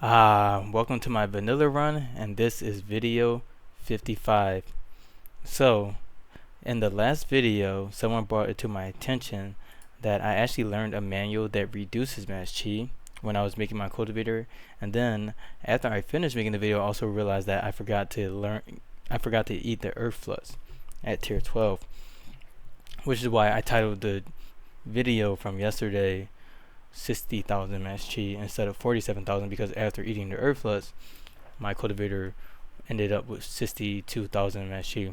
Welcome to my vanilla run, and this is video 55. So, in the last video, someone brought it to my attention that I actually learned a manual that reduces max chi when I was making my cultivator, and then after I finished making the video, I also realized that I forgot to eat the earth flux at tier 12, which is why I titled the video from yesterday 60,000 max chi instead of 47,000, because after eating the earth flux, my cultivator ended up with 62,000 max chi.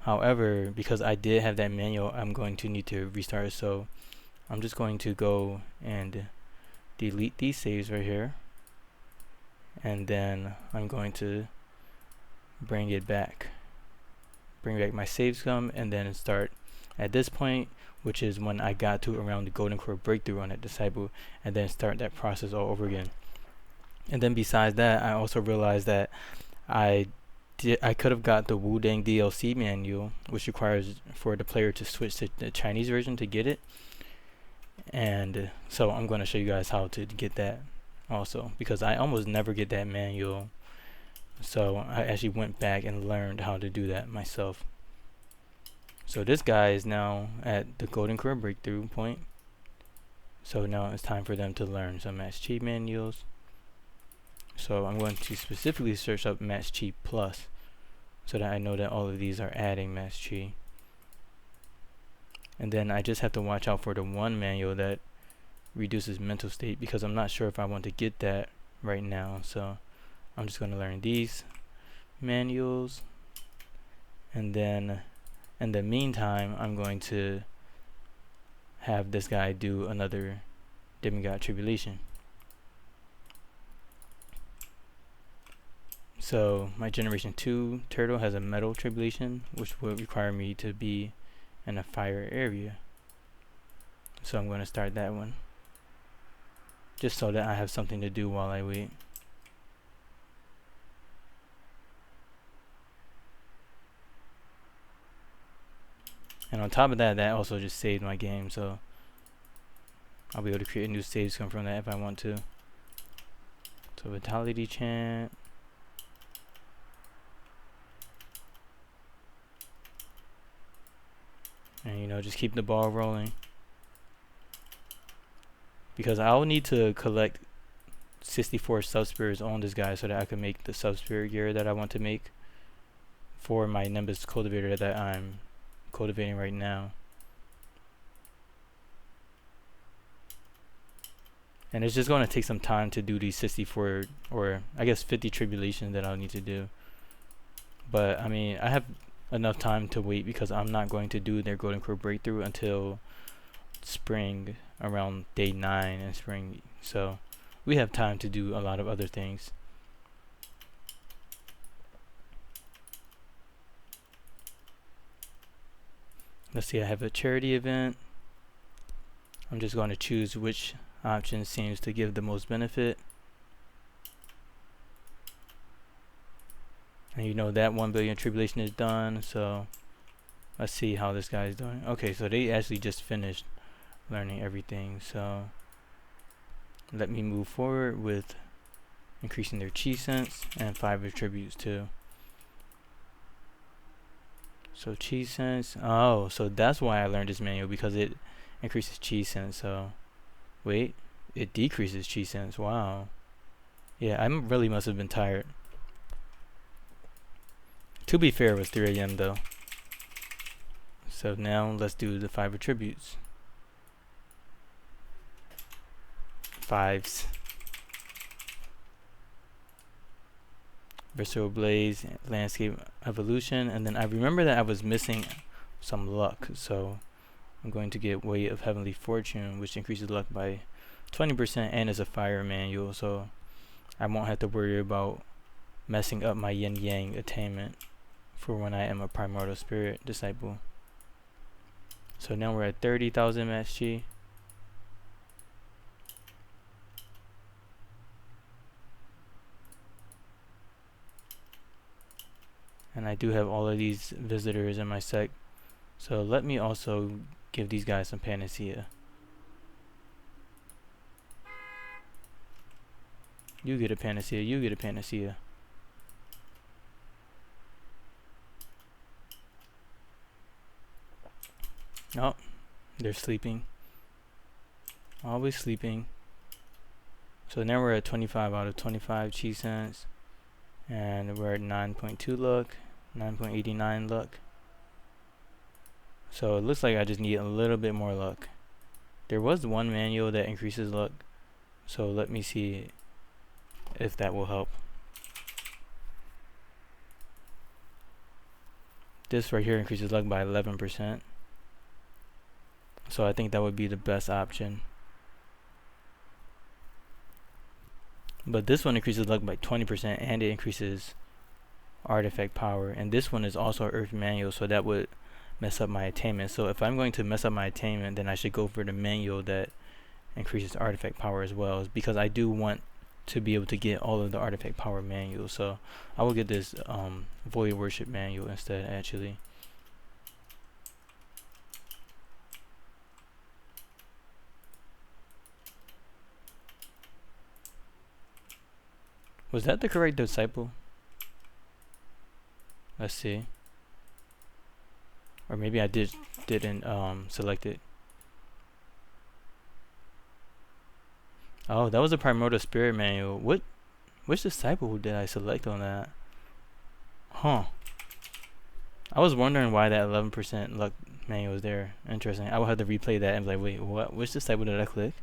However, because I did have that manual, I'm going to need to restart it, so I'm just going to go and delete these saves right here, and then I'm going to bring back my save scum, and then start at this point, which is when I got to around the golden core breakthrough on that disciple, and then start that process all over again. And then besides that, I also realized that I could have got the Wudang DLC manual, which requires for the player to switch to the Chinese version to get it. And so I'm going to show you guys how to get that also, because I almost never get that manual. So I actually went back and learned how to do that myself. So this guy is now at the golden core breakthrough point. So now it's time for them to learn some Max Qi manuals. So I'm going to specifically search up Max Qi Plus, so that I know that all of these are adding Max Qi. And then I just have to watch out for the one manual that reduces mental state, because I'm not sure if I want to get that right now. So I'm just going to learn these manuals, and then in the meantime, I'm going to have this guy do another Demi-god tribulation. So my generation 2 turtle has a metal tribulation, which would require me to be in a fire area. So I'm going to start that one, just so that I have something to do while I wait. And on top of that, that also just saved my game, so I'll be able to create a new save scum from that if I want to. So vitality chant. And just keep the ball rolling, because I'll need to collect 64 sub-spirits on this guy so that I can make the sub-spirit gear that I want to make for my Nimbus cultivator that I'm cultivating right now. And it's just going to take some time to do these 64, or I guess 50 tribulations that I'll need to do. But I mean, I have enough time to wait, because I'm not going to do their golden core breakthrough until spring, around day 9 in spring. So we have time to do a lot of other things. Let's see, I have a charity event. I'm just going to choose which option seems to give the most benefit. And that 1 billion tribulation is done, so let's see how this guy is doing. Okay, so they actually just finished learning everything, so let me move forward with increasing their chi sense and 5 attributes too. So chi sense, oh, so that's why I learned this manual, because it increases chi sense. So wait, it decreases chi sense. Wow. Yeah, I really must have been tired. To be fair, it was 3 AM though. So now let's do the 5 attributes. 5s. Visceral Blaze, Landscape Evolution, and then I remember that I was missing some luck, so I'm going to get Way of Heavenly Fortune, which increases luck by 20% and is a fire manual, so I won't have to worry about messing up my yin yang attainment for when I am a primordial spirit disciple. So now we're at 30,000 max chi. And I do have all of these visitors in my sect, so let me also give these guys some panacea. You get a panacea. You get a panacea. Oh, they're sleeping. Always sleeping. So now we're at 25 out of 25 chi cents. And we're at 9.2 luck. 9.89 luck. So it looks like I just need a little bit more luck. There was one manual that increases luck. So let me see if that will help. This right here increases luck by 11%. So I think that would be the best option. But this one increases luck by 20% and it increases artifact power. And this one is also Earth manual, so that would mess up my attainment. So if I'm going to mess up my attainment, then I should go for the manual that increases artifact power as well, because I do want to be able to get all of the artifact power manuals. So I will get this Void Worship manual instead, actually. Was that the correct disciple? Let's see. Or maybe I didn't select it. Oh, that was a Primordial Spirit manual. Which disciple did I select on that? Huh. I was wondering why that 11% luck manual was there. Interesting. I will have to replay that and be like, wait, what? Which disciple did I click?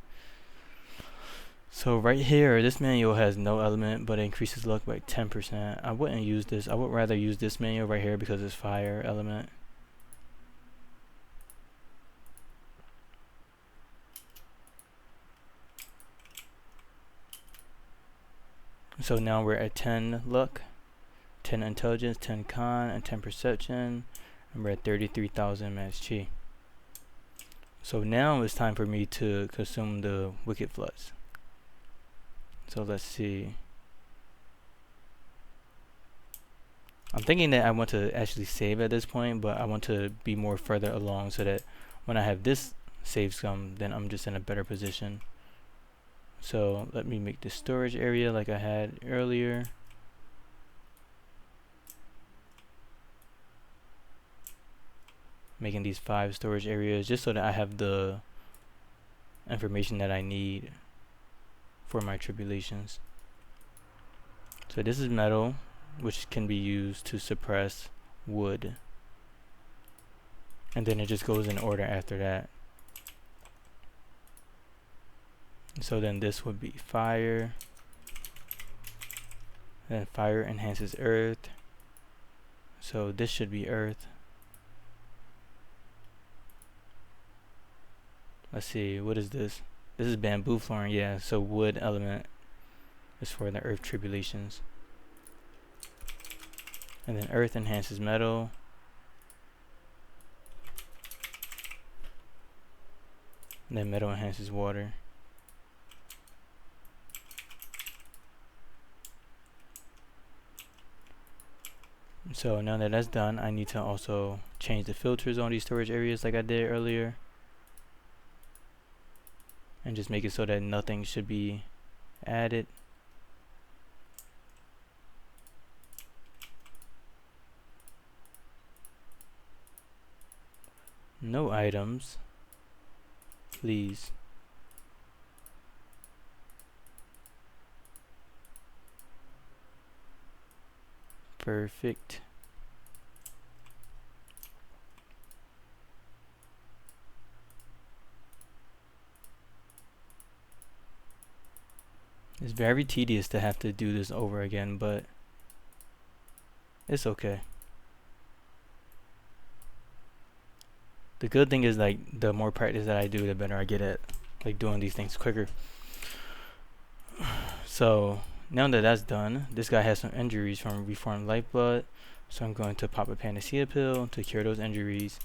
So right here, this manual has no element, but it increases luck by 10%. I wouldn't use this. I would rather use this manual right here because it's fire element. So now we're at 10 luck, 10 intelligence, 10 con, and 10 perception, and we're at 33,000 max chi. So now it's time for me to consume the Wicked Floods. So let's see. I'm thinking that I want to actually save at this point, but I want to be more further along so that when I have this save scum, then I'm just in a better position. So let me make the storage area like I had earlier. Making these 5 storage areas just so that I have the information that I need for my tribulations. So this is metal, which can be used to suppress wood. And then it just goes in order after that. So then this would be fire. Then fire enhances earth. So this should be earth. Let's see, what is this? This is bamboo flooring, yeah. So wood element is for the earth tribulations. And then earth enhances metal. And then metal enhances water. So now that that's done, I need to also change the filters on these storage areas like I did earlier. And just make it so that nothing should be added. No items, please. Perfect. It's very tedious to have to do this over again, but it's okay. The good thing is, like, the more practice that I do, the better I get at like doing these things quicker. So now that that's done, this guy has some injuries from reformed lifeblood, so I'm going to pop a panacea pill to cure those injuries,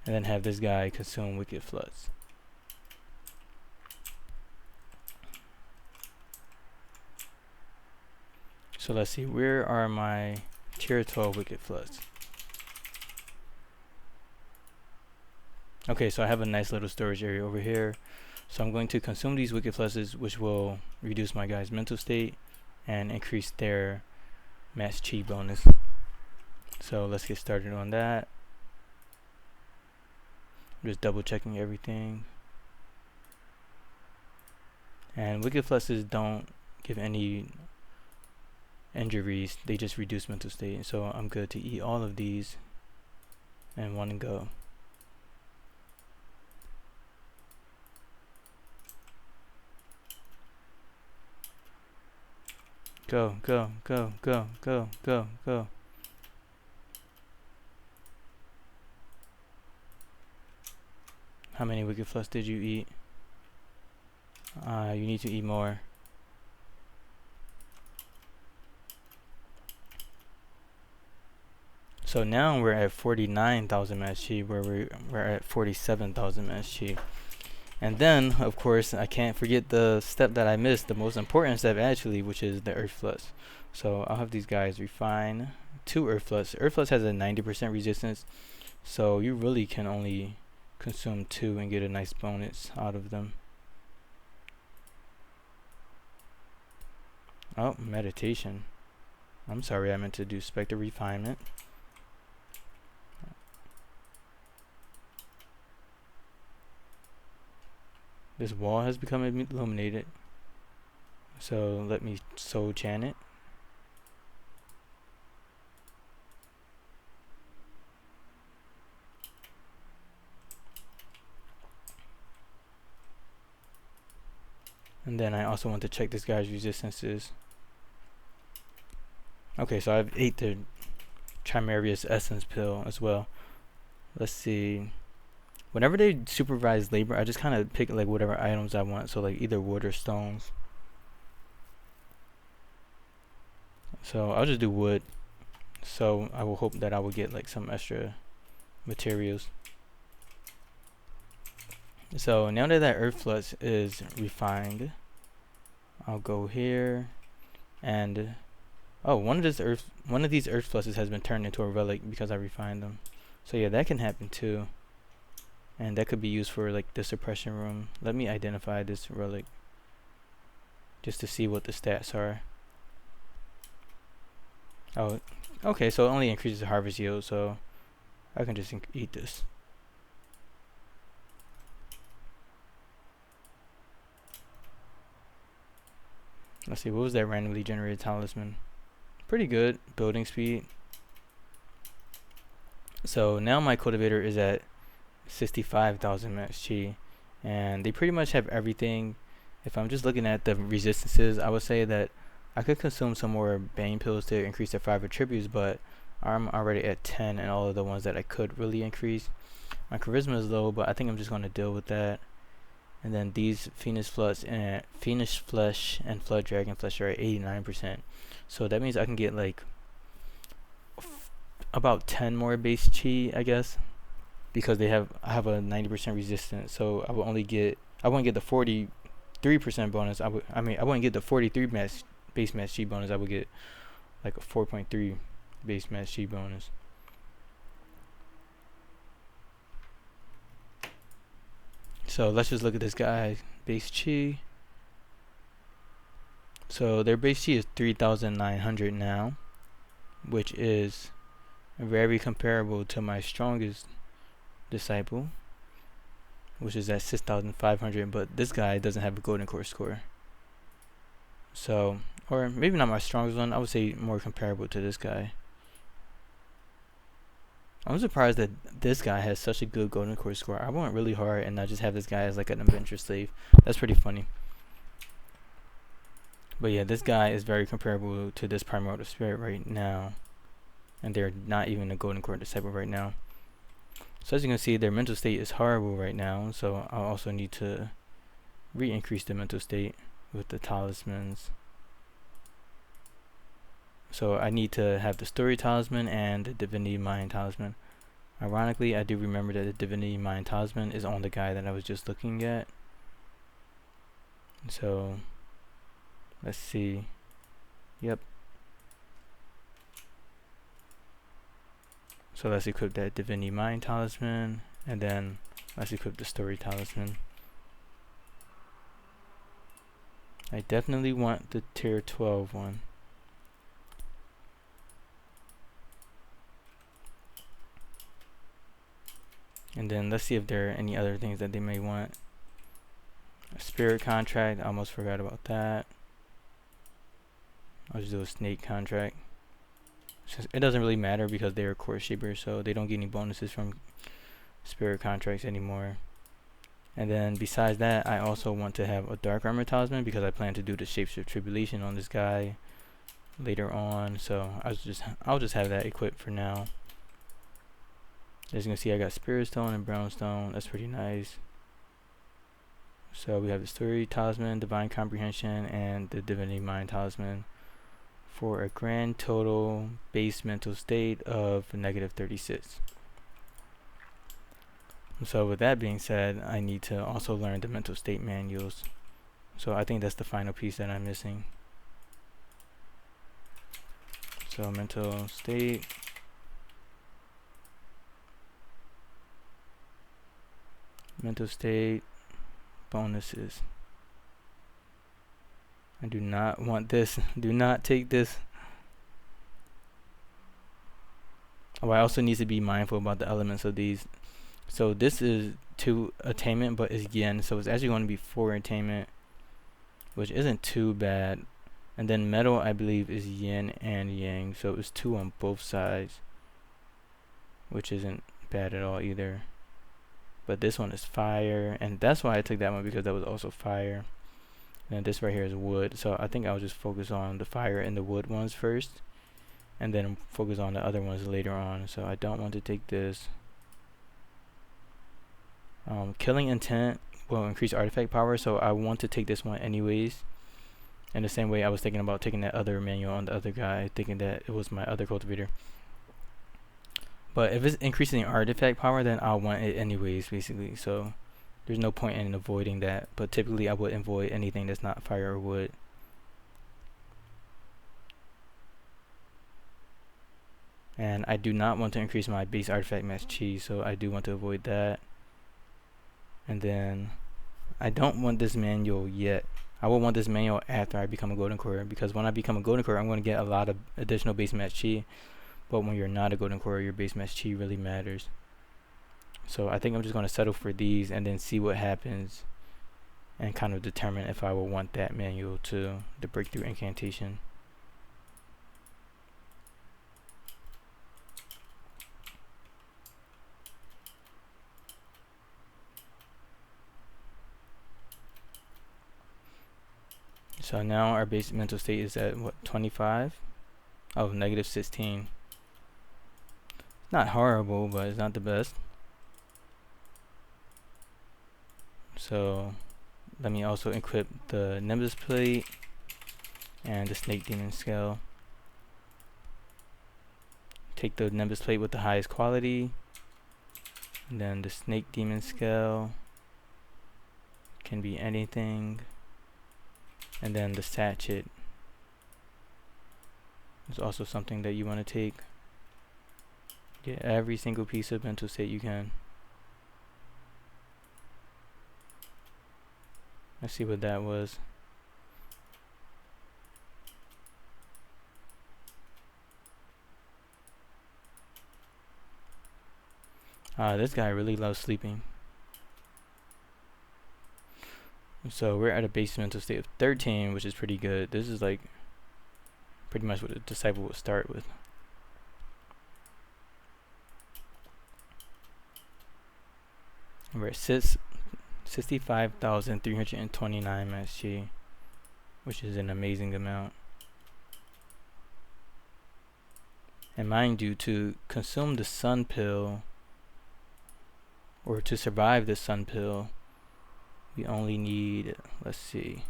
and then have this guy consume Wicked Floods. So let's see, where are my tier 12 Wicked Floods? Okay, so I have a nice little storage area over here. So I'm going to consume these Wicked Floods, which will reduce my guy's mental state. and increase their Max Qi bonus. So let's get started on that. I'm just double checking everything. And Wicked Flushes don't give any injuries, they just reduce mental state. So I'm good to eat all of these in one go. Go, go, go, go, go, go, go. How many Wicked Flush did you eat? You need to eat more. So now we're at 49,000 Max Qi, where we're at 47,000 Max Qi. And then, of course, I can't forget the step that I missed, the most important step actually, which is the Earth Flush. So I'll have these guys refine 2 Earth Flush. Earth Flush has a 90% resistance, so you really can only consume 2 and get a nice bonus out of them. Oh, meditation. I'm sorry, I meant to do Spectre Refinement. This wall has become illuminated, so let me soul chant it. And then I also want to check this guy's resistances. Okay, so I've ate the Chimerius Essence pill as well. Let's see. Whenever they supervise labor, I just kind of pick like whatever items I want. So like either wood or stones. So I'll just do wood. So I will hope that I will get like some extra materials. So now that that Earth Flush is refined, I'll go here and one of these Earth Flushes has been turned into a relic because I refined them. So yeah, that can happen too. And that could be used for like the suppression room. Let me identify this relic just to see what the stats are. Oh, okay, so it only increases the harvest yield, so I can just eat this. Let's see, what was that randomly generated talisman? Pretty good building speed. So now my cultivator is at 65,000 Max Qi, and they pretty much have everything. If I'm just looking at the resistances, I would say that I could consume some more Bane pills to increase their 5 attributes, but I'm already at 10 and all of the ones that I could really increase. My charisma is low, but I think I'm just going to deal with that. And then these Phoenix Flesh and Flood Dragon Flesh are at 89%. So that means I can get like about 10 more base chi, I guess, because I have a 90% resistance. So I wouldn't get the 43% bonus. I wouldn't get the 43 base Max Qi bonus. I would get like a 4.3 base Max Qi bonus. So let's just look at this guy base chi. So their base chi is 3,900 now, which is very comparable to my strongest disciple, which is at 6,500, but this guy doesn't have a golden core score. So, or maybe not my strongest one, I would say more comparable to this guy. I'm surprised that this guy has such a good golden core score. I went really hard and I just have this guy as like an adventure slave. That's pretty funny. But yeah, this guy is very comparable to this primordial spirit right now, and they're not even a golden core disciple right now. So as you can see, their mental state is horrible right now, so I'll also need to re-increase the mental state with the talismans. So I need to have the story talisman and the divinity mind talisman. Ironically, I do remember that the divinity mind talisman is on the guy that I was just looking at. So let's see. Yep. So let's equip that divinity mind talisman, and then let's equip the story talisman. I definitely want the tier 12 one. And then let's see if there are any other things that they may want. A spirit contract, I almost forgot about that. I'll just do a snake contract. It doesn't really matter because they're a core shaper, so they don't get any bonuses from spirit contracts anymore. And then besides that, I also want to have a dark armor talisman because I plan to do the Shapeshift tribulation on this guy later on. So I'll just have that equipped for now. As you can see, I got spirit stone and brownstone. That's pretty nice. So we have the story talisman, divine comprehension, and the divinity mind talisman for a grand total base mental state of -36. So with that being said, I need to also learn the mental state manuals. So I think that's the final piece that I'm missing. So mental state. Mental state bonuses. I do not want this. Do not take this. Oh, I also need to be mindful about the elements of these. So this is 2 attainment, but it's yen, so it's actually going to be 4 attainment, which isn't too bad. And then metal, I believe, is yin and yang, so it's 2 on both sides, which isn't bad at all either. But this one is fire, and that's why I took that one, because that was also fire. And this right here is wood, so I think I'll just focus on the fire and the wood ones first, and then focus on the other ones later on. So I don't want to take this. Killing intent will increase artifact power, so I want to take this one anyways. In the same way I was thinking about taking that other manual on the other guy, thinking that it was my other cultivator. But if it's increasing artifact power, then I'll want it anyways, basically. So there's no point in avoiding that. But typically I would avoid anything that's not fire or wood. And I do not want to increase my base artifact max chi, so I do want to avoid that. And then I don't want this manual yet. I will want this manual after I become a golden core, because when I become a golden core, I'm going to get a lot of additional base max chi. But when you're not a golden core, your base max chi really matters. So I think I'm just going to settle for these and then see what happens, and kind of determine if I will want that manual to the breakthrough incantation. So now our base mental state is at what, 25? Oh, -16. Not horrible, but it's not the best. So let me also equip the Nimbus plate and the Snake Demon Scale. Take the Nimbus plate with the highest quality, and then the Snake Demon Scale can be anything, and then the Sachet is also something that you want to take. Get every single piece of mental state you can. Let's see what that was. This guy really loves sleeping. So we're at a base mental state of 13, which is pretty good. This is like pretty much what a disciple would start with. And we're at 65,329 max chi, which is an amazing amount. And mind you, to consume the sun pill, or to survive the sun pill, we only need, let's see,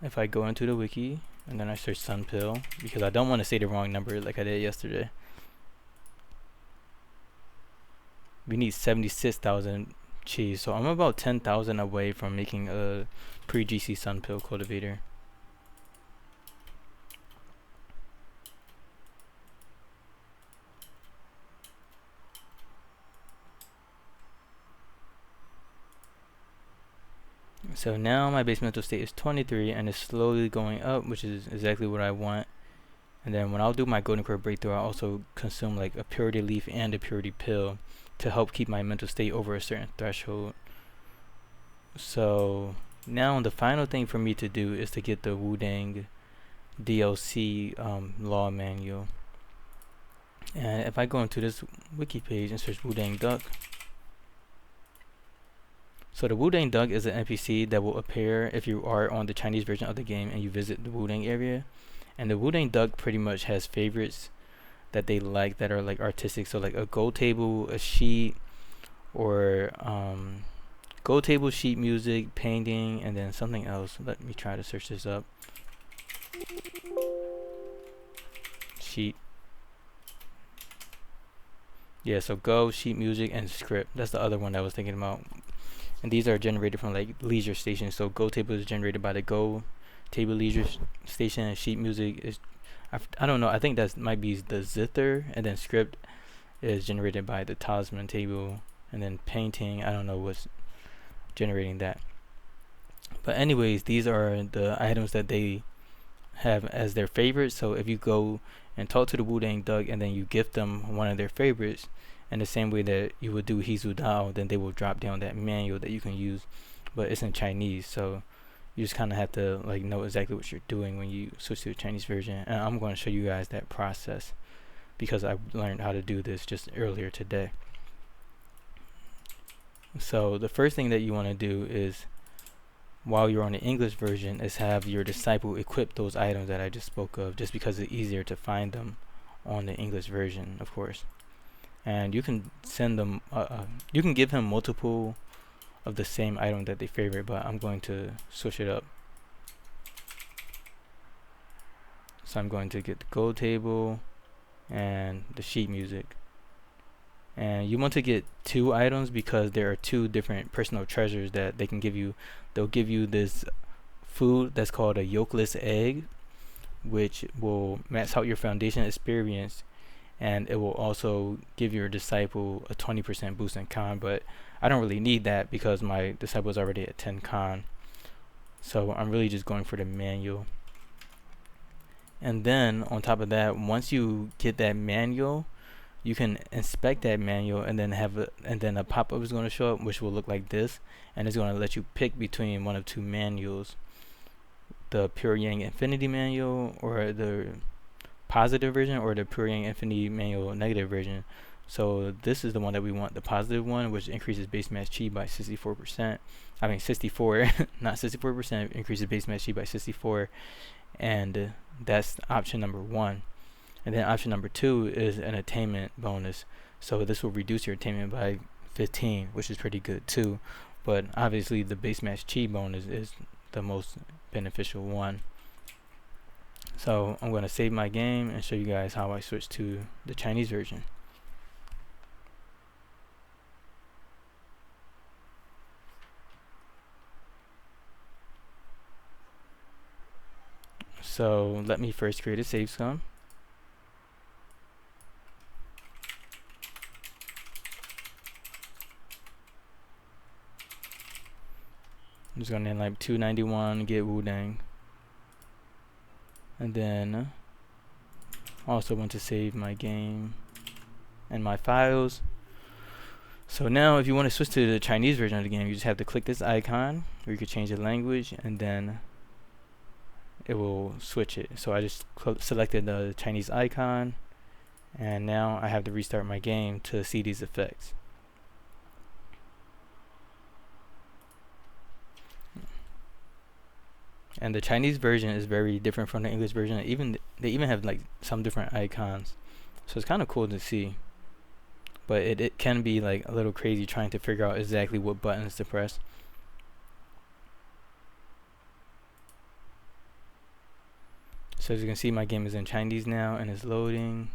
if I go into the wiki and then I search sun pill, because I don't want to say the wrong number like I did yesterday. We need 76,000 chi, so I'm about 10,000 away from making a pre-GC sun pill cultivator. So now my base mental state is 23 and it's slowly going up, which is exactly what I want. And then when I'll do my golden core breakthrough, I'll also consume like a purity leaf and a purity pill to help keep my mental state over a certain threshold. So now the final thing for me to do is to get the Wudang DLC law manual. And if I go into this wiki page and search Wudang Duck, so the Wudang Duck is an NPC that will appear if you are on the Chinese version of the game and you visit the Wudang area. And the Wudang Duck pretty much has favorites that they like that are like artistic. So like a gold table, a sheet, or gold table, sheet music, painting, and then something else. Let me try to search this up. Sheet. Yeah, so go, sheet music, and script. That's the other one that I was thinking about. And these are generated from like leisure stations. So go table is generated by the go table leisure station, and sheet music is I don't know, I think that might be the zither, and then script is generated by the talisman table, and then painting, I don't know what's generating that. But anyways, these are the items that they have as their favorites. So if you go and talk to the Wudang Duck and then you gift them one of their favorites in the same way that you would do Hizu Dao, then they will drop down that manual that you can use, but it's in Chinese, so you just kind of have to like know exactly what you're doing when you switch to the Chinese version. And I'm going to show you guys that process because I learned how to do this just earlier today. So the first thing that you want to do is, while you're on the English version, is have your disciple equip those items that I just spoke of, just because it's easier to find them on the English version, of course. And you can send them you can give him multiple of the same item that they favorite, but I'm going to switch it up. So I'm going to get the gold table and the sheet music. And you want to get 2 items because there are 2 different personal treasures that they can give you. They'll give you this food that's called a yolkless egg, which will max out your foundation experience, and it will also give your disciple a 20% boost in con, but I don't really need that because my disciple is already at 10 con. So I'm really just going for the manual. And then on top of that, once you get that manual, you can inspect that manual and then a pop-up is going to show up, which will look like this, and it's going to let you pick between one of 2 manuals, the Pure Yang Infinity manual, or the positive version, or the Pure Yang Infinity manual negative version. So this is the one that we want, the positive one, which increases base mass chi by 64%. I mean 64, not 64%, increases base mass chi by 64, and that's option number 1. And then option number 2 is an attainment bonus. So this will reduce your attainment by 15, which is pretty good too. But obviously the base mass chi bonus is the most beneficial one. So I'm going to save my game and show you guys how I switch to the Chinese version. So let me first create a save scum. I'm just going to name like 291 get Wudang. And then also want to save my game and my files. So now if you want to switch to the Chinese version of the game, you just have to click this icon, or you could change the language, and then it will switch it. So I just selected the Chinese icon, and now I have to restart my game to see these effects. And the Chinese version is very different from the English version. They even have like some different icons, so it's kind of cool to see. But it can be like a little crazy trying to figure out exactly what buttons to press. So as you can see, my game is in Chinese now and it's loading.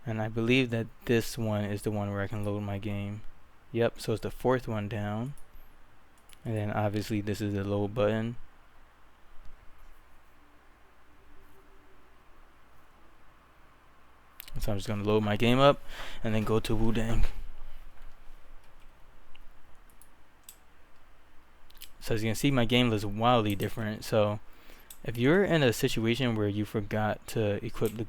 And I believe that this one is the one where I can load my game. Yep, so it's the 4th one down. And then obviously this is the load button. So I'm just going to load my game up and then go to Wudang. So as you can see, my game looks wildly different. So if you're in a situation where you forgot to equip the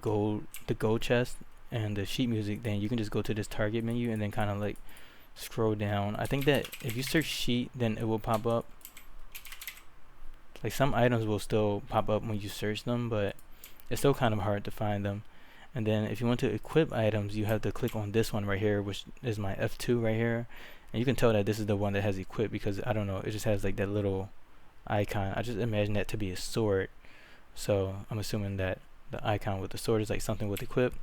gold chest and the sheet music, then you can just go to this target menu and then kind of like scroll down. I think that if you search sheet, then it will pop up. Like some items will still pop up when you search them, but it's still kind of hard to find them. And then if you want to equip items, you have to click on this one right here, which is my F2 right here. And you can tell that this is the one that has equipped because I don't know, it just has like that little icon. I just imagine that to be a sword. So I'm assuming that the icon with the sword is like something with equip.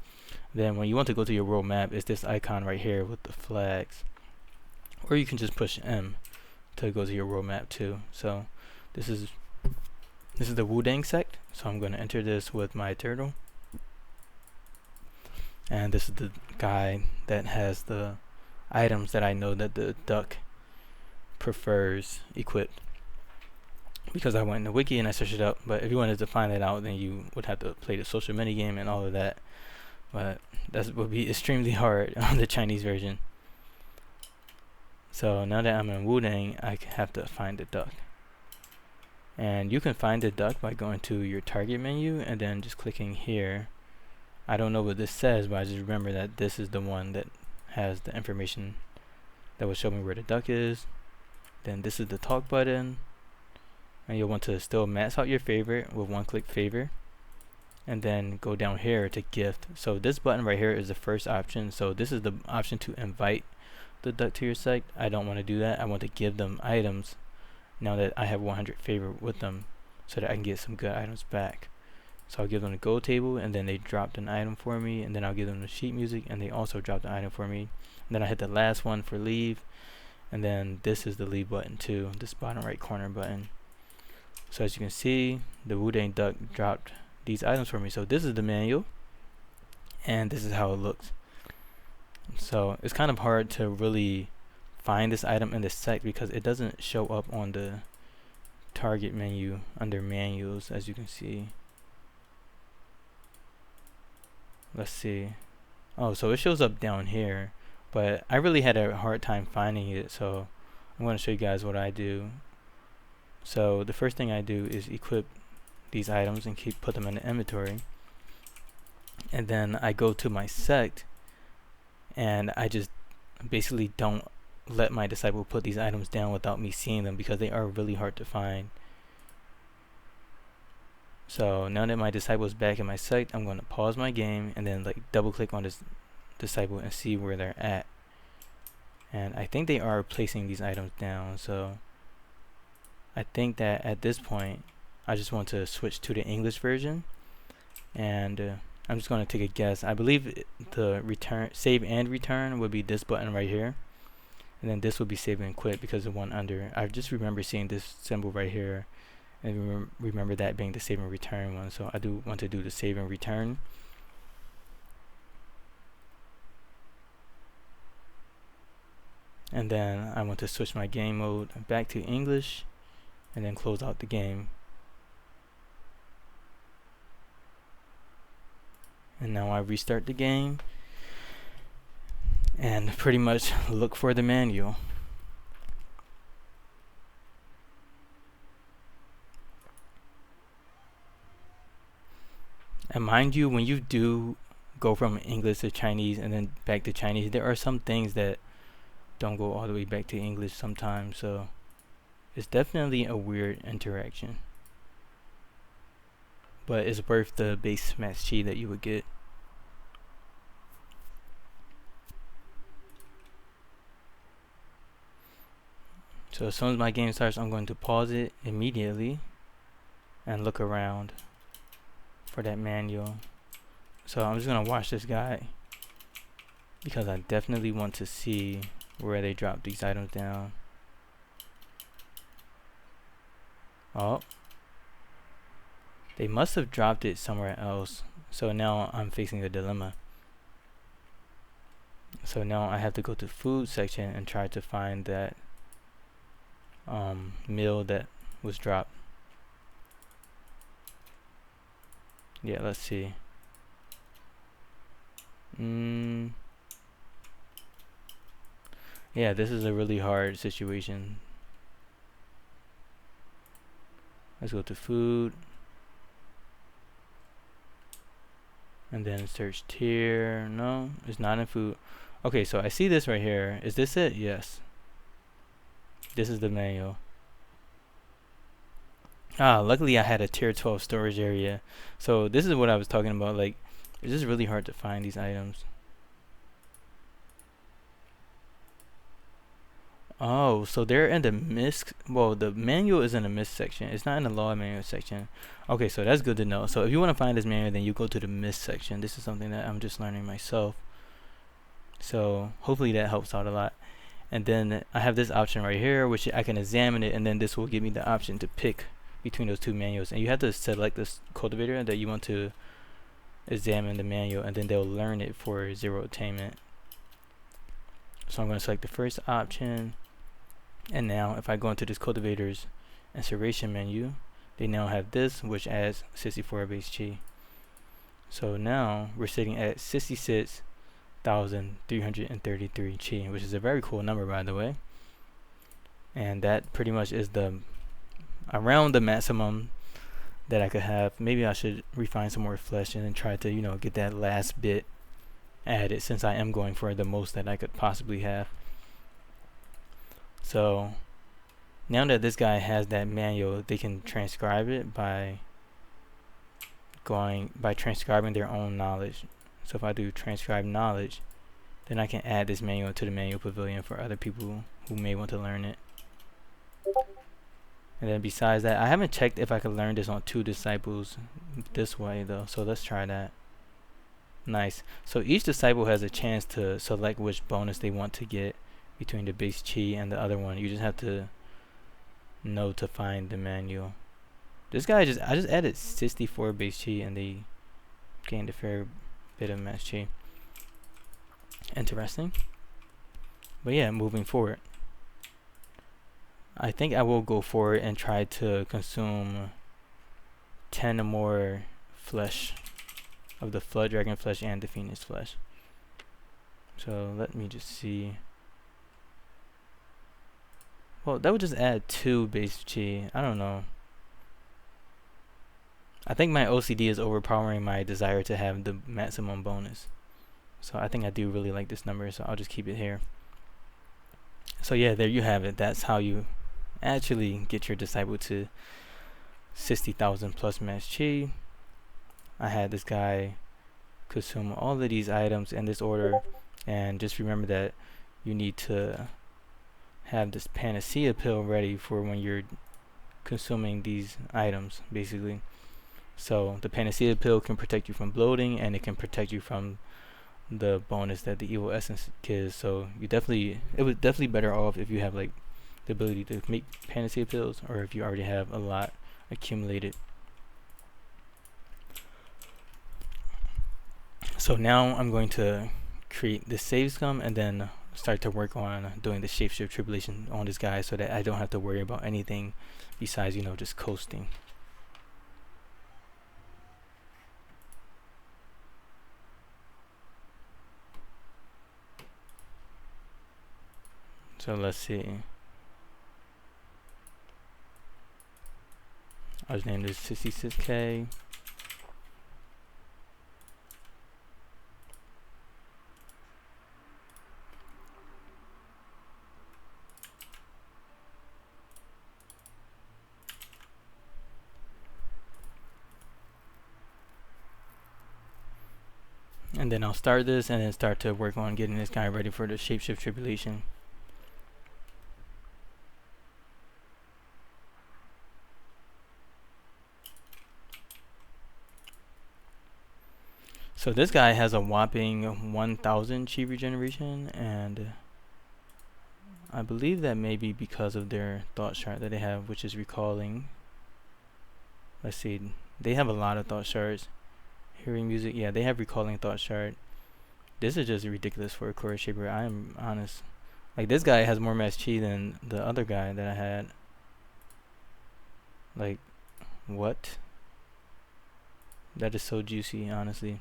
Then when you want to go to your world map, it's this icon right here with the flags. Or you can just push M to go to your world map too. So this is the Wudang sect. So I'm going to enter this with my turtle. And this is the guy that has the items that I know that the duck prefers equipped. Because I went in the wiki and I searched it up. But if you wanted to find that out, then you would have to play the social minigame and all of that. But that would be extremely hard on the Chinese version. So now that I'm in Wudang, I have to find the duck. And you can find the duck by going to your target menu and then just clicking here. I don't know what this says, but I just remember that this is the one that has the information that will show me where the duck is. Then this is the talk button. And you'll want to still max out your favorite with one-click favor. And then go down here to gift. So this button right here is the first option. So this is the option to invite the duck to your site. I don't want to do that. I want to give them items now that I have 100 favor with them so that I can get some good items back. So I'll give them the gold table and then they dropped an item for me, and then I'll give them the sheet music and they also dropped an item for me. And then I hit the last one for leave, and then this is the leave button too, this bottom right corner button. So as you can see, the Wudang duck dropped these items for me. So this is the manual and this is how it looks. So it's kind of hard to really find this item in the sect because it doesn't show up on the target menu under manuals, as you can see. Let's see. Oh, so it shows up down here, but I really had a hard time finding it, so I'm going to show you guys what I do. So the first thing I do is equip these items and put them in the inventory, and then I go to my sect and I just basically don't let my disciple put these items down without me seeing them because they are really hard to find. So now that my disciple is back in my site, I'm going to pause my game and then like double click on this disciple and see where they're at. And I think they are placing these items down, so I think that at this point I just want to switch to the English version, and I'm just going to take a guess. I believe the save and return would be this button right here, and then this would be save and quit because the one under, I just remember seeing this symbol right here and remember that being the save and return one. So I do want to do the save and return. And then I want to switch my game mode back to English and then close out the game. And now I restart the game and pretty much look for the manual. And mind you, when you do go from English to Chinese and then back to Chinese, there are some things that don't go all the way back to English sometimes, so it's definitely a weird interaction, but it's worth the base Max Qi that you would get. So as soon as my game starts, I'm going to pause it immediately and look around for that manual. So I'm just going to watch this guy because I definitely want to see where they drop these items down. Oh, they must have dropped it somewhere else. So now I'm facing a dilemma. So now I have to go to food section and try to find that meal that was dropped. Yeah, let's see. Yeah, this is a really hard situation. Let's go to food. And then search tier. No, it's not in food. Okay, so I see this right here. Is this it? Yes. This is the manual. Luckily I had a tier 12 storage area. So this is what I was talking about. Like, it's just really hard to find these items. Oh, so they're in the MISC. Well, the manual is in the MISC section. It's not in the law manual section. Okay, so that's good to know. So if you want to find this manual, then you go to the MISC section. This is something that I'm just learning myself. So hopefully that helps out a lot. And then I have this option right here, which I can examine it, and then this will give me the option to pick between those two manuals. And you have to select this cultivator that you want to examine the manual, and then they'll learn it for 0 attainment. So I'm going to select the first option. And now if I go into this cultivators installation menu, they now have this, which adds 64 base chi. So now we're sitting at 66,333 chi, which is a very cool number, by the way. And that pretty much is around the maximum that I could have. Maybe I should refine some more flesh and then try to, get that last bit added, since I am going for the most that I could possibly have. So now that this guy has that manual, they can transcribe it by transcribing their own knowledge. So if I do transcribe knowledge, then I can add this manual to the manual pavilion for other people who may want to learn it. And then besides that, I haven't checked if I could learn this on 2 disciples this way though, so let's try that. Nice. So each disciple has a chance to select which bonus they want to get between the base chi and the other one. You just have to know to find the manual. This guy I just added 64 base chi and they gained a fair bit of max chi. Interesting. But yeah, moving forward, I think I will go forward and try to consume 10 or more flesh of the flood dragon flesh and the phoenix flesh. So let me just see. Well, that would just add 2 base chi. I don't know. I think my OCD is overpowering my desire to have the maximum bonus. So I think I do really like this number, so I'll just keep it here. So yeah, there you have it. That's how you actually get your disciple to 60,000 plus max chi. I had this guy consume all of these items in this order, and just remember that you need to have this panacea pill ready for when you're consuming these items, basically. So the panacea pill can protect you from bloating, and it can protect you from the bonus that the evil essence gives. So it was definitely better off if you have like the ability to make panacea pills, or if you already have a lot accumulated. So now I'm going to create the save scum and then start to work on doing the shapeshift tribulation on this guy, so that I don't have to worry about anything besides just coasting. So let's see. I'll just name this 66K. And then I'll start this and then start to work on getting this guy ready for the shapeshift tribulation. So this guy has a whopping 1000 chi regeneration, and I believe that may be because of their thought shard that they have, which is recalling. Let's see, they have a lot of thought shards. Hearing music, yeah, they have recalling thought shard. This is just ridiculous for a core shaper. I am honest. Like, this guy has more max chi than the other guy that I had. Like, what? That is so juicy, honestly.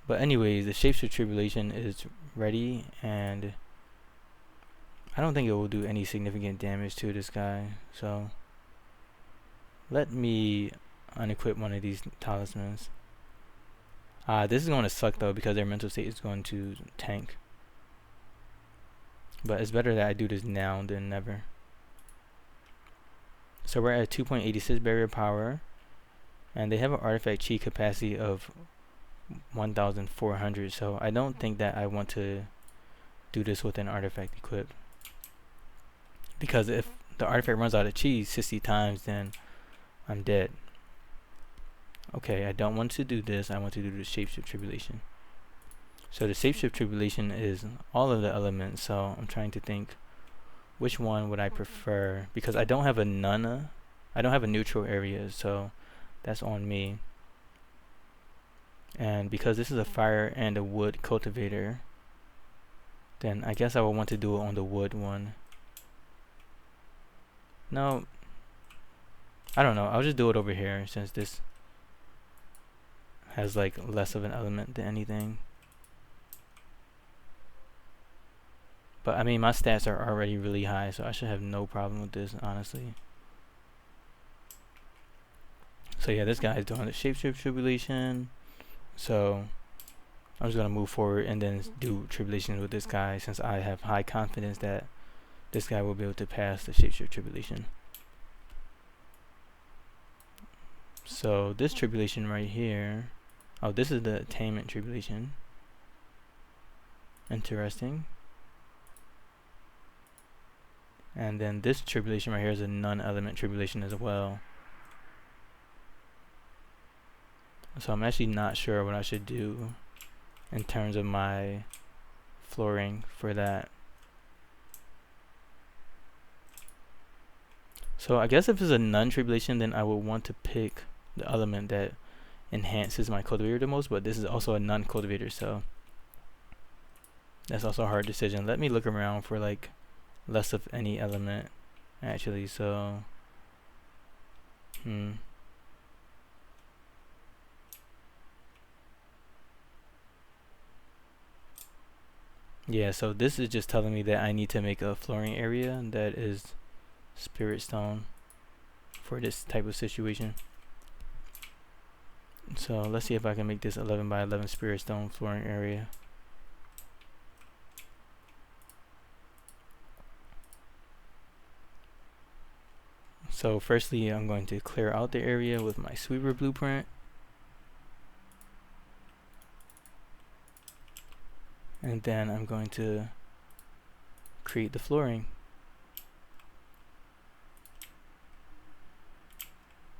But anyways, the shapeshift tribulation is ready, and I don't think it will do any significant damage to this guy. So Let me unequip one of these talismans. This is going to suck though, because their mental state is going to tank. But it's better that I do this now than never. So we're at 2.86 barrier power, and they have an artifact chi capacity of 1,400. So I don't think that I want to do this with an artifact equipped, because if the artifact runs out of chi 60 times, then I'm dead. Okay, I don't want to do this. I want to do the Shapeshift Tribulation. So the Shapeshift Tribulation is all of the elements, so I'm trying to think which one would I prefer, because I don't have a neutral area, so that's on me. And because this is a fire and a wood cultivator, then I guess I would want to do it on the wood one. No, I don't know. I'll just do it over here, since this has like less of an element than anything. But I mean, my stats are already really high, so I should have no problem with this, honestly. So yeah, this guy is doing the Shapeshift Tribulation. So I'm just gonna move forward and then do Tribulations with this guy, since I have high confidence that this guy will be able to pass the Shapeshift Tribulation. So this Tribulation right here, oh, this is the Attainment Tribulation. Interesting. And then this Tribulation right here is a non-element Tribulation as well. So I'm actually not sure what I should do in terms of my flooring for that. So I guess if it's a non-tribulation, then I would want to pick the element that enhances my cultivator the most, but this is also a non-cultivator, so that's also a hard decision. Let me look around for like less of any element, actually. So yeah, so this is just telling me that I need to make a flooring area that is spirit stone for this type of situation. So let's see if I can make this 11 by 11 spirit stone flooring area. So firstly, I'm going to clear out the area with my sweeper blueprint. And then I'm going to create the flooring.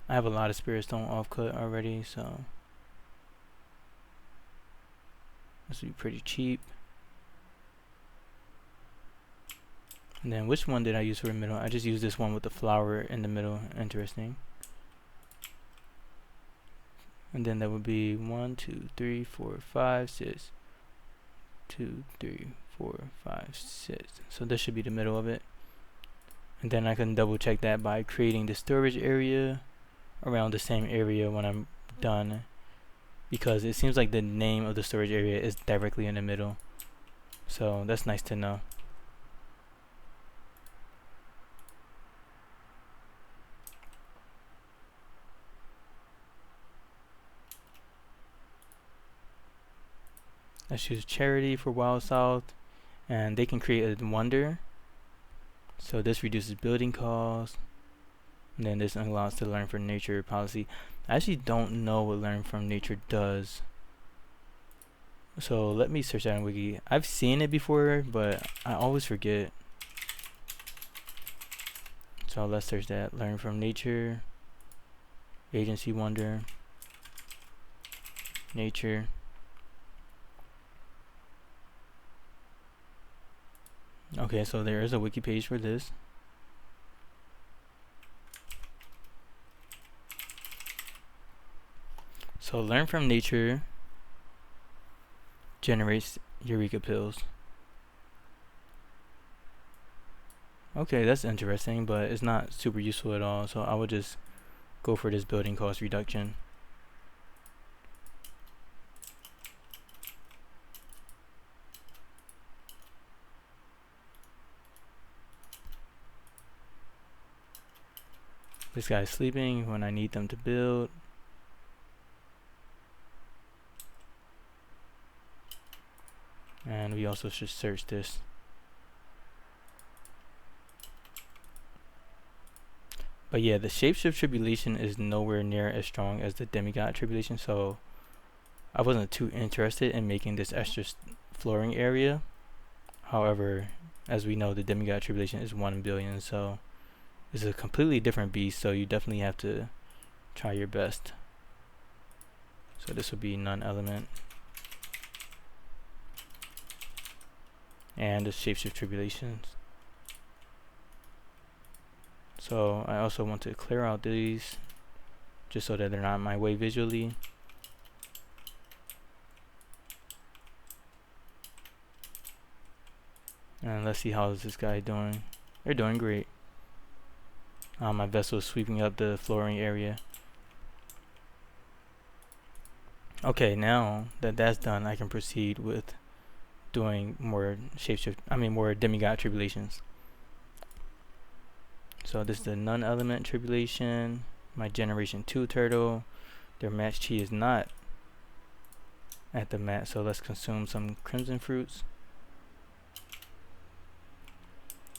I have a lot of spirit stone offcut already, so this would be pretty cheap. And then which one did I use for the middle? I just used this one with the flower in the middle. Interesting. And then that would be 1, 2, 3, 4, 5, 6. 2, 3, 4, 5, 6. So this should be the middle of it. And then I can double check that by creating the storage area around the same area when I'm done, because it seems like the name of the storage area is directly in the middle. So that's nice to know. Let's use Charity for Wild South, and they can create a wonder. So this reduces building costs, and then this allows to learn from nature policy. I actually don't know what learn from nature does, so let me search that on Wiki. I've seen it before, but I always forget. So let's search that. Learn from nature, agency wonder, nature. Okay, so there is a wiki page for this. So learn from nature generates Eureka pills. Okay, that's interesting, but it's not super useful at all, so I would just go for this building cost reduction. This guy's sleeping when I need them to build. And we also should search this. But yeah, the Shapeshift Tribulation is nowhere near as strong as the Demi-god Tribulation, so I wasn't too interested in making this extra flooring area. However, as we know, the Demi-god Tribulation is 1 billion, so it's a completely different beast, so you definitely have to try your best. So this would be non-element. And the Shapeshift Tribulations. So I also want to clear out these just so that they're not in my way visually. And let's see how is this guy doing. They're doing great. My vessel is sweeping up the flooring area. Okay, now that that's done, I can proceed with doing more more Demi-god Tribulations. So this is the non-element tribulation, my generation 2 turtle. Their max chi is not at the mat, so let's consume some crimson fruits.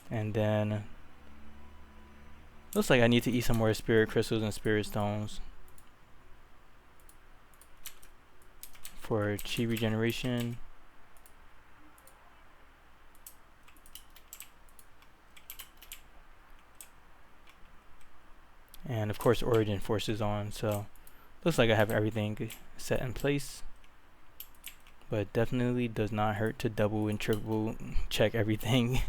And then looks like I need to eat some more spirit crystals and spirit stones for chi regeneration. And of course origin force is on, so looks like I have everything set in place. But definitely does not hurt to double and triple check everything.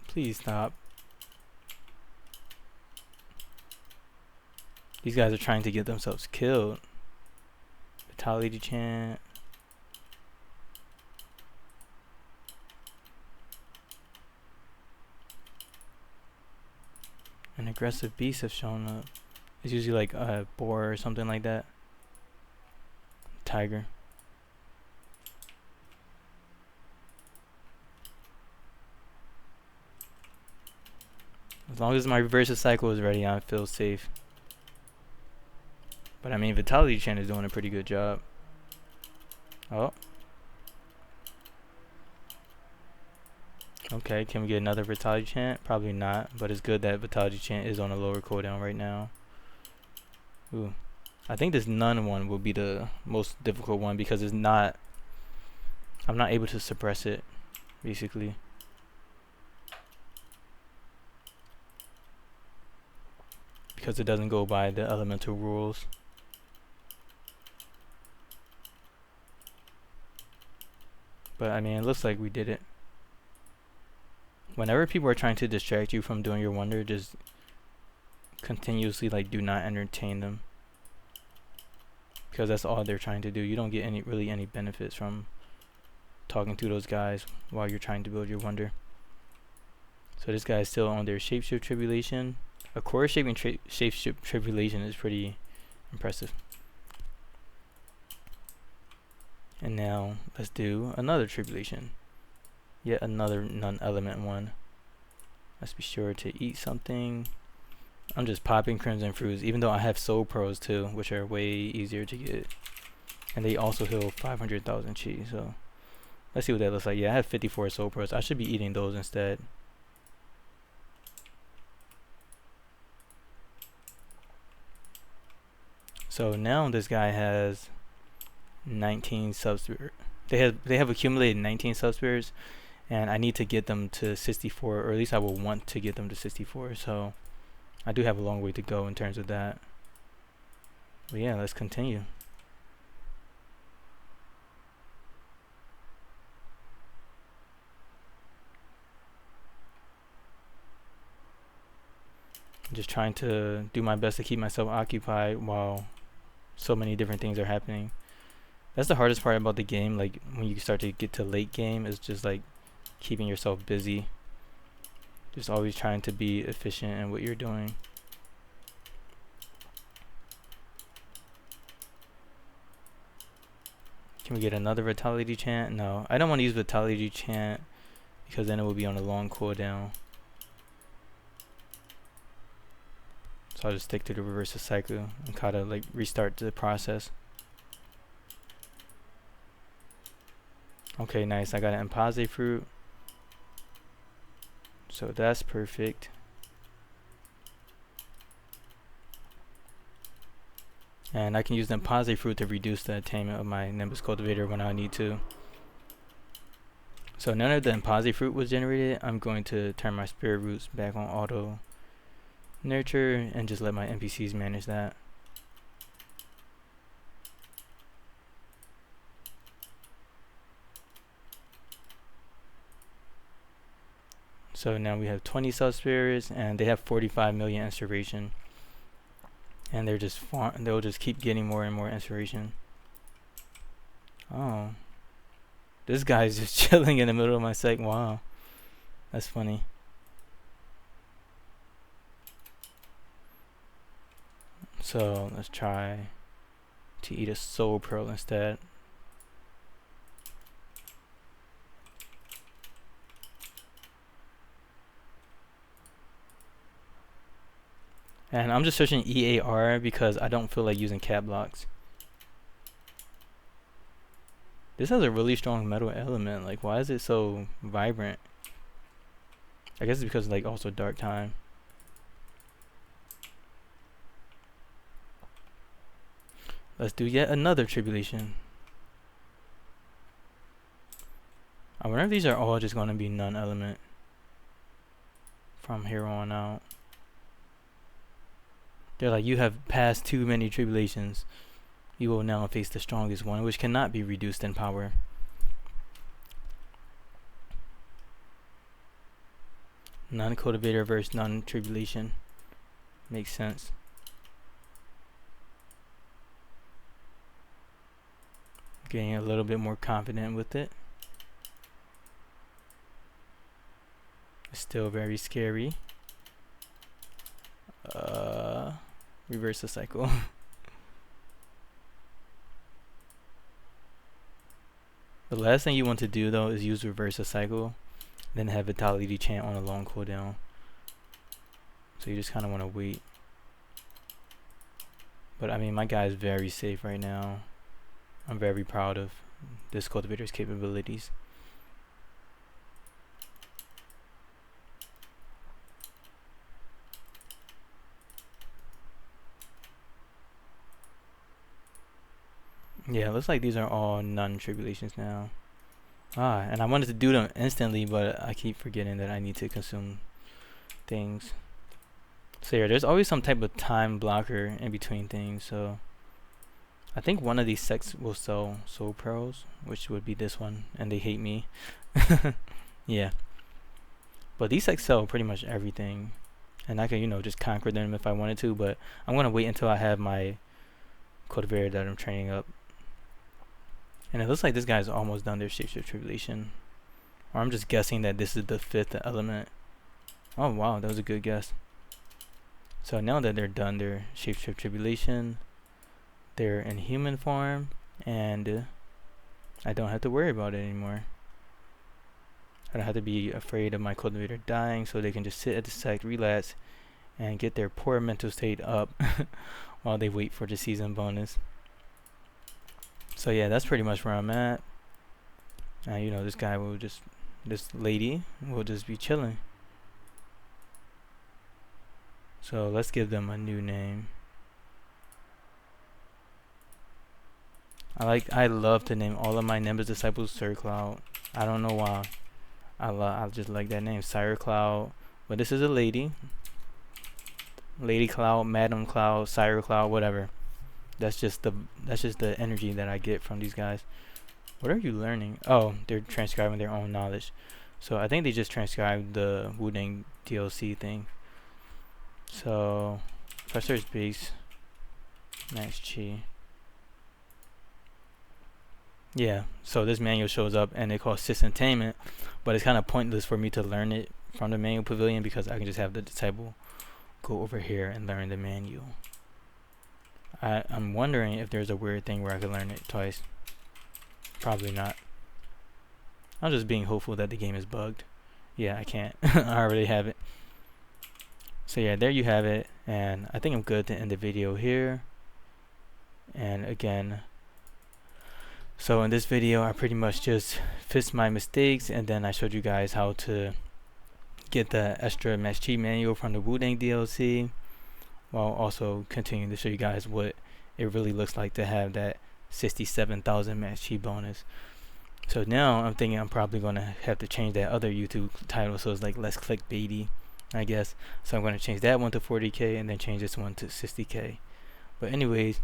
Please stop. These guys are trying to get themselves killed. Vitality chant. An aggressive beast have shown up. It's usually like a boar or something like that. Tiger. As long as my reverse cycle is ready, I feel safe. But I mean, Vitality Chant is doing a pretty good job. Oh. Okay, can we get another Vitality Chant? Probably not, but it's good that Vitality Chant is on a lower cooldown right now. Ooh. I think this none one will be the most difficult one because it's not... I'm not able to suppress it, basically. Because it doesn't go by the elemental rules. But I mean, it looks like we did it. Whenever people are trying to distract you from doing your wonder, just continuously do not entertain them. Because that's all they're trying to do. You don't get really any benefits from talking to those guys while you're trying to build your wonder. So this guy is still on their Shapeshift Tribulation. A core shaping Shapeshift Tribulation is pretty impressive. And now let's do another tribulation. Yet another non-element one. Let's be sure to eat something. I'm just popping crimson fruits, even though I have soul pearls too, which are way easier to get. And they also heal 500,000 chi, so let's see what that looks like. Yeah, I have 54 soul pearls. I should be eating those instead. So now this guy has 19 subspirit. They have accumulated 19 subspirits, and I need to get them to 64, or at least I will want to get them to 64. So I do have a long way to go in terms of that. But yeah, let's continue. I'm just trying to do my best to keep myself occupied while so many different things are happening. That's the hardest part about the game, like when you start to get to late game, is just like keeping yourself busy. Just always trying to be efficient in what you're doing. Can we get another vitality chant? No, I don't want to use vitality chant because then it will be on a long cooldown. So I'll just stick to the reverse the cycle and kind of like restart the process. Okay, nice. I got an Impasse fruit. So that's perfect. And I can use the Impasse fruit to reduce the attainment of my Nimbus cultivator when I need to. So none of the Impasse fruit was generated. I'm going to turn my spirit roots back on auto nurture and just let my NPCs manage that. So now we have 20 sub-spirits and they have 45 million inspiration. And they'll just keep getting more and more inspiration. Oh. This guy's just chilling in the middle of my site. Wow. That's funny. So let's try to eat a soul pearl instead. And I'm just searching EAR because I don't feel like using cap blocks. This has a really strong metal element. Like, why is it so vibrant? I guess it's because like also dark time. Let's do yet another tribulation. I wonder if these are all just going to be non-element from here on out. They're like, you have passed too many tribulations. You will now face the strongest one, which cannot be reduced in power. Non-cultivator versus non-tribulation. Makes sense. Getting a little bit more confident with it. It's still very scary. Reverse the cycle. The last thing you want to do though is use reverse the cycle, then have vitality chant on a long cooldown. So you just kind of want to wait. But I mean, my guy is very safe right now. I'm very proud of this cultivator's capabilities. Yeah, it looks like these are all non-tribulations now. And I wanted to do them instantly, but I keep forgetting that I need to consume things. So yeah, there's always some type of time blocker in between things, so I think one of these sects will sell soul pearls, which would be this one, and they hate me. Yeah. But these sects sell pretty much everything, and I can, you know, just conquer them if I wanted to, but I'm gonna wait until I have my cultivator that I'm training up. And it looks like this guy's almost done their Shapeshift Tribulation. Or I'm just guessing that this is the 5th element. Oh wow, that was a good guess. So now that they're done their Shapeshift Tribulation, they're in human form, and I don't have to worry about it anymore. I don't have to be afraid of my cultivator dying, so they can just sit at the site, relax, and get their poor mental state up while they wait for the season bonus. So yeah, that's pretty much where I'm at. You know, this lady will just be chilling. So let's give them a new name. I love to name all of my Nimbus disciples Sir Cloud. I don't know why. I just like that name, Sire Cloud. But this is a lady. Lady Cloud, Madam Cloud, Sire Cloud, whatever. That's just the energy that I get from these guys. What are you learning? Oh, they're transcribing their own knowledge. So I think they just transcribed the Wudang DLC thing. So if I search base Max Qi. Yeah, so this manual shows up and it calls Systainment, but it's kind of pointless for me to learn it from the manual pavilion because I can just have the disciple go over here and learn the manual. I'm wondering if there's a weird thing where I could learn it twice. Probably not. I'm just being hopeful that the game is bugged. Yeah, I can't. I already have it. So yeah, there you have it, and I think I'm good to end the video here. And again, so in this video I pretty much just fixed my mistakes, and then I showed you guys how to get the extra Max Qi Manual from the Wudang DLC, while also continuing to show you guys what it really looks like to have that 67,000 Max Qi bonus. So now I'm thinking I'm probably gonna have to change that other YouTube title so it's like less clickbaity, I guess. So I'm gonna change that one to 40k and then change this one to 60k. But anyways,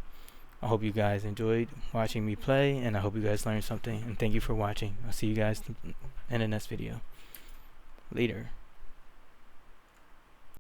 I hope you guys enjoyed watching me play, and I hope you guys learned something, and thank you for watching. I'll see you guys in the next video. Later.